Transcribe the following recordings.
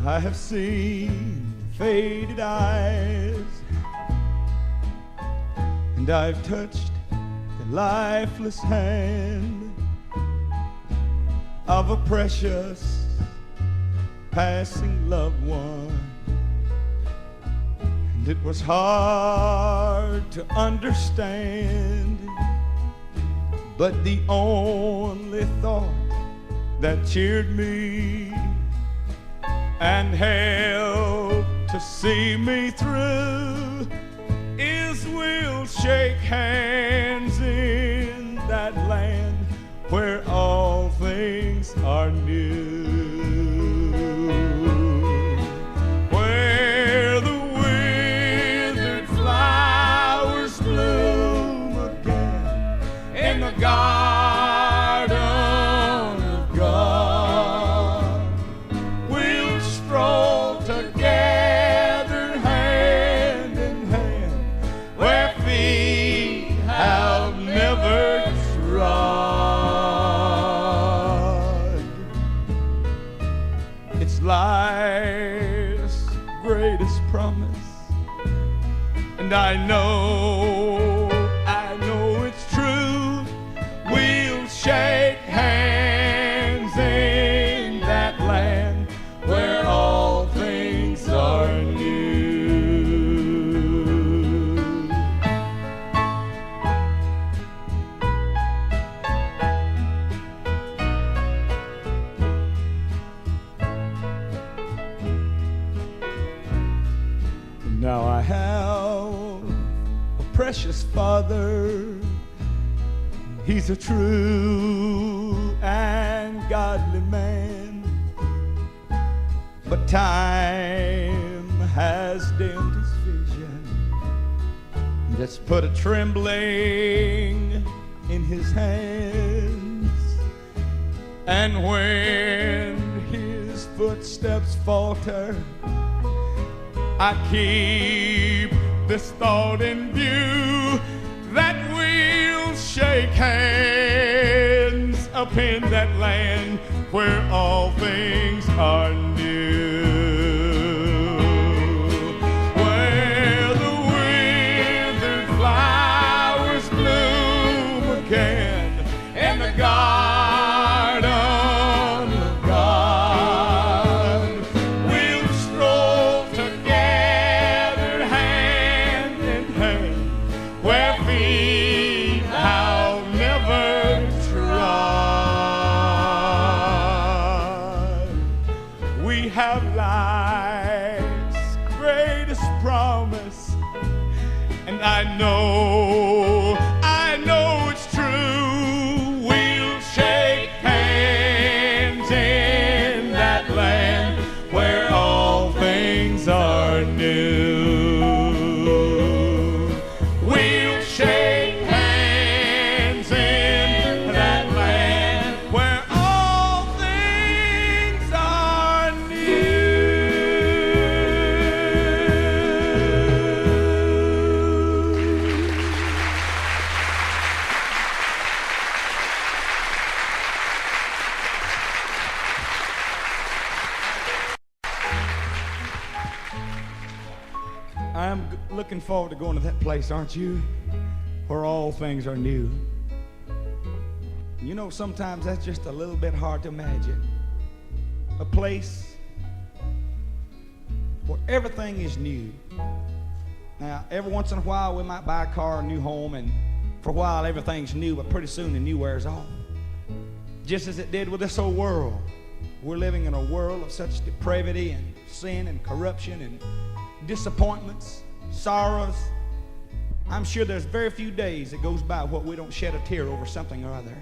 I have seen faded eyes, and I've touched the lifeless hand of a precious passing loved one. And it was hard to understand, but the only thought that cheered me and helped to see me through is we'll shake hands in that land where all things are new, where the withered flowers bloom again in the garden of God. We'll stroll together hand in hand where feet have never trod. It's life's greatest promise, and I know it's true. We'll shake hands in that land where all things are new. Now I have a precious Father. He's a true and godly man, but time has dimmed his vision. That's put a trembling in his hands, and when his footsteps falter, I keep this thought in view, that we'll shake hands up in that land where all things are new, where the withered flowers bloom again in the garden of God. We'll stroll together hand in hand where feet have never trod. We have life's greatest promise, and I know it's true. We'll shake hands in that land where all things are new. We'll shake hands in that land where all things are new. I'm looking forward to going to that place, aren't you? Where all things are new. You know, sometimes that's just a little bit hard to imagine. A place where everything is new. Now, every once in a while we might buy a car, a new home, and for a while everything's new, but pretty soon the new wears off. Just as it did with this old world. We're living in a world of such depravity and sin and corruption and disappointments, sorrows. I'm sure there's very few days that goes by where we don't shed a tear over something or other.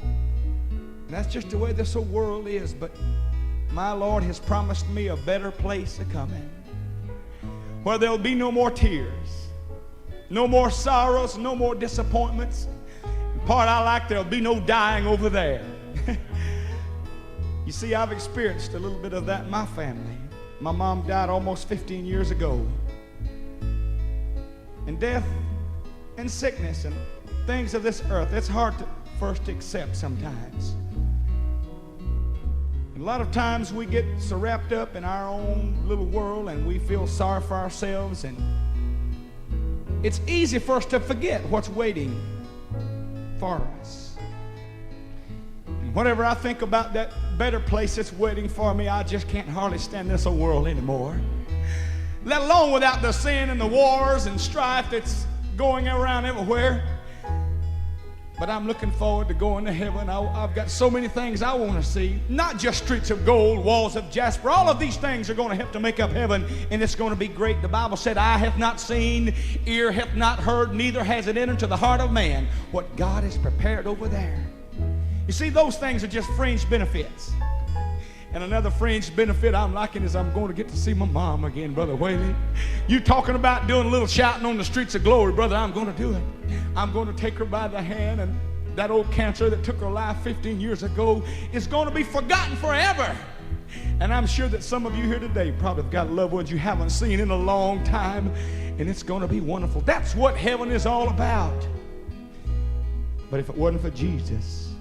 And that's just the way this whole world is, but my Lord has promised me a better place to come in, where there'll be no more tears, no more sorrows, no more disappointments. The part I like, there'll be no dying over there. You see, I've experienced a little bit of that in my family. My mom died almost 15 years ago. And death and sickness and things of this earth, it's hard for us to accept sometimes. A lot of times we get so wrapped up in our own little world and we feel sorry for ourselves, and it's easy for us to forget what's waiting for us. And whenever I think about that better place that's waiting for me, I just can't hardly stand this old world anymore. Let alone without the sin and the wars and strife that's going around everywhere. But I'm looking forward to going to heaven. I've got so many things I want to see. Not just streets of gold, walls of jasper. All of these things are going to help to make up heaven, and it's going to be great. The Bible said, eye hath not seen, ear hath not heard, neither has it entered to the heart of man what God has prepared over there. You see, those things are just fringe benefits. And another fringe benefit I'm liking is I'm going to get to see my mom again, Brother Whaley. You talking about doing a little shouting on the streets of glory, brother, I'm going to do it. I'm going to take her by the hand, and that old cancer that took her life 15 years ago is going to be forgotten forever. And I'm sure that some of you here today probably have got loved ones you haven't seen in a long time, and it's going to be wonderful. That's what heaven is all about. But if it wasn't for Jesus,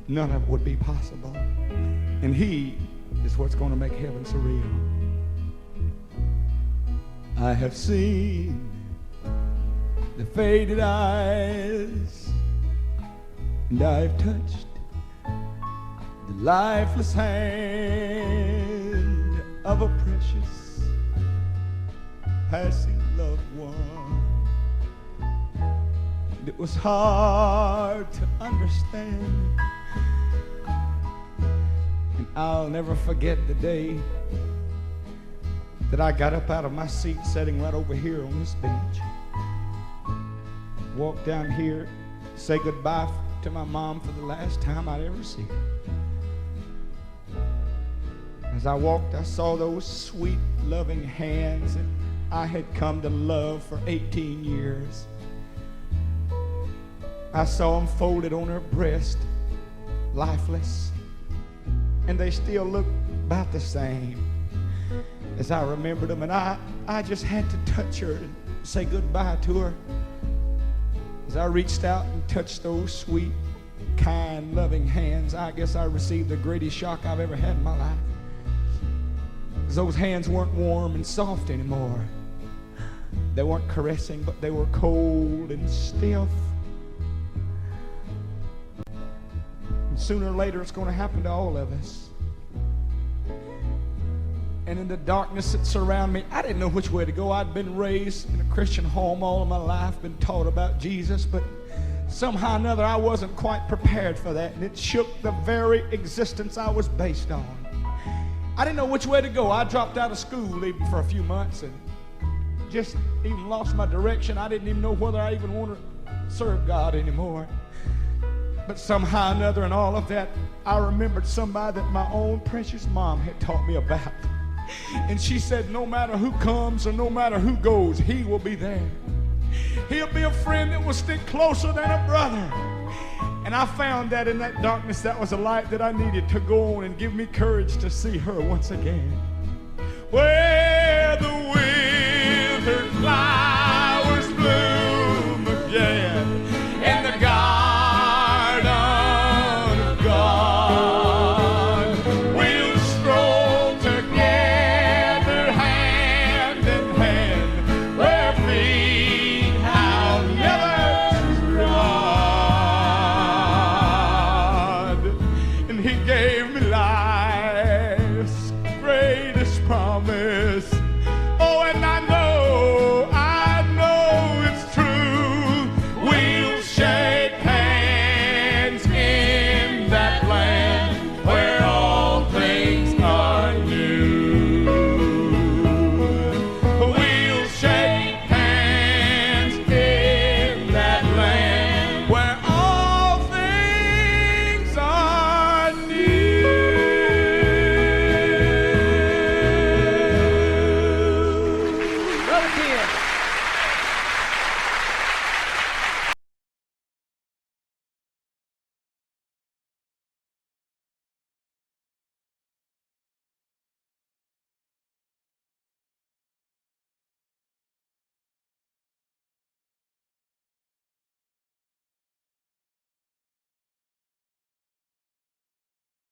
none of it would be possible. And He is what's going to make heaven so real. I have seen the faded eyes, and I've touched the lifeless hand of a precious passing loved one. And it was hard to understand. And I'll never forget the day that I got up out of my seat sitting right over here on this bench. Walked down here, say goodbye to my mom for the last time I'd ever see her. As I walked, I saw those sweet, loving hands that I had come to love for 18 years. I saw them folded on her breast, lifeless, and they still look about the same as I remembered them. And I just had to touch her and say goodbye to her. As I reached out and touched those sweet, kind, loving hands, I guess I received the greatest shock I've ever had in my life. Because those hands weren't warm and soft anymore. They weren't caressing, but they were cold and stiff. And sooner or later, it's going to happen to all of us. And in the darkness that surrounded me, I didn't know which way to go. I'd been raised in a Christian home all of my life, been taught about Jesus, but somehow or another I wasn't quite prepared for that, and it shook the very existence I was based on. I didn't know which way to go. I dropped out of school even for a few months and just even lost my direction. I didn't even know whether I even wanted to serve God anymore. But somehow or another in all of that, I remembered somebody that my own precious mom had taught me about. And she said, no matter who comes or no matter who goes, He will be there. He'll be a friend that will stick closer than a brother. And I found that in that darkness, that was a light that I needed to go on and give me courage to see her once again. Where the withered flowers